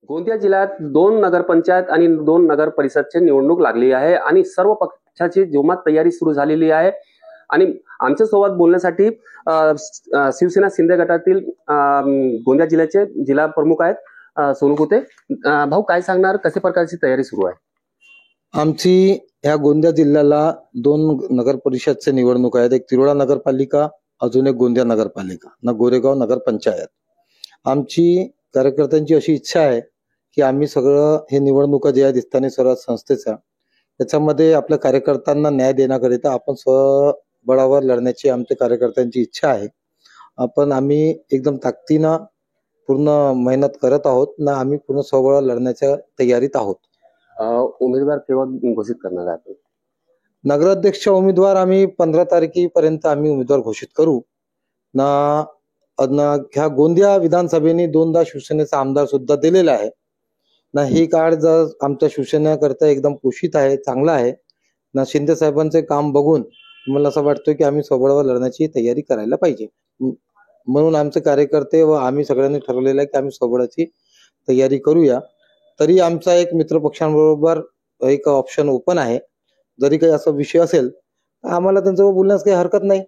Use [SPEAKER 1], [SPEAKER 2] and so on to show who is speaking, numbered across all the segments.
[SPEAKER 1] गोंदिया जिल्ह्यात 2 नगरपंचायत आणि 2 नगर परिषदची निवडणूक लागली आहे आणि सर्व पक्षाची जोमात तयारी सुरू झालेली आहे. आणि आमच्या सोबत बोलण्यासाठी शिवसेना शिंदे गटातील गोंदिया जिल्ह्याचे जिल्हा प्रमुख आहेत सोनू कुते. भाऊ, काय सांगणार, कशा प्रकारची तयारी सुरू आहे?
[SPEAKER 2] आमची ह्या गोंदिया जिल्ह्याला 2 नगर परिषदचे निवडणूक आहेत. एक तिरोडा नगरपालिका, अजून एक गोंदिया नगरपालिका ना गोरेगाव नगरपंचायत. आमची कार्यकर्त्यांची अशी इच्छा आहे की आम्ही सगळं हे निवडणुका जे आहेत स्थानिक स्वराज्य संस्थेच्या त्याच्यामध्ये आपल्या कार्यकर्त्यांना न्याय देण्याकरिता आपण स्वबळावर लढण्याची आमच्या कार्यकर्त्यांची इच्छा आहे. आम्ही एकदम ताकदीनं पूर्ण मेहनत करत आहोत ना, आम्ही पूर्ण स्वबळावर लढण्याच्या तयारीत आहोत.
[SPEAKER 1] उमेदवार केव्हा घोषित करणार आहे?
[SPEAKER 2] नगराध्यक्ष उमेदवार आम्ही 15 तारखेपर्यंत आम्ही उमेदवार घोषित करू ना. ह्या गोंदिया विधानसभेने 2दा शिवसेनेचा आमदार सुद्धा दिलेला आहे ना. ही कार्ड जर आमच्या शिवसेनेकरता एकदम पोषित आहे, चांगला आहे ना. शिंदे साहेबांचे काम बघून मला असं वाटतं की आम्ही स्वबळावर लढण्याची तयारी करायला पाहिजे. म्हणून आमचे कार्यकर्ते व आम्ही सगळ्यांनी ठरवलेलं आहे की आम्ही स्वबळाची तयारी करूया. तरी आमचा एक मित्र पक्षांबरोबर एक ऑप्शन ओपन आहे. जरी काही असा विषय असेल तर आम्हाला त्यांच्यावर बोलण्यास काही हरकत नाही.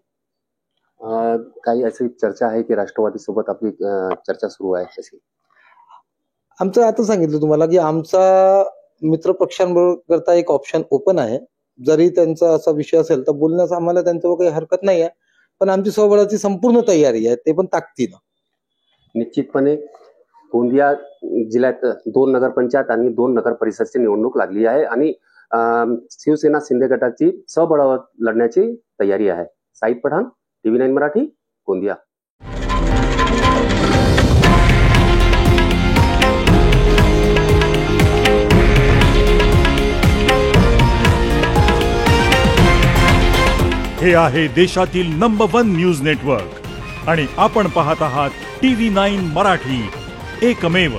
[SPEAKER 1] काही अशी चर्चा आहे की राष्ट्रवादी सोबत आपली चर्चा सुरू आहे अशी?
[SPEAKER 2] आमचं आता सांगितलं तुम्हाला की आमचा मित्र पक्षांबरोबर करता एक ऑप्शन ओपन आहे. जरी त्यांचा असा विषय असेल तर बोलण्यास आम्हाला त्यांच्यावर काही हरकत नाही आहे. पण आमची स्वबळाची संपूर्ण तयारी आहे, ते पण ताकदीनं.
[SPEAKER 1] निश्चितपणे गोंदिया जिल्ह्यात 2 नगरपंचायत आणि 2 नगर परिषदची निवडणूक लागली आहे आणि शिवसेना शिंदे गटाची स्वबळावर लढण्याची तयारी आहे. साईद पठाण, TV9 मराठी, गोंदिया.
[SPEAKER 3] हे आहे देशातील नंबर 1 न्यूज नेटवर्क आणि आपण पाहत आहात TV9 मराठी, एकमेव.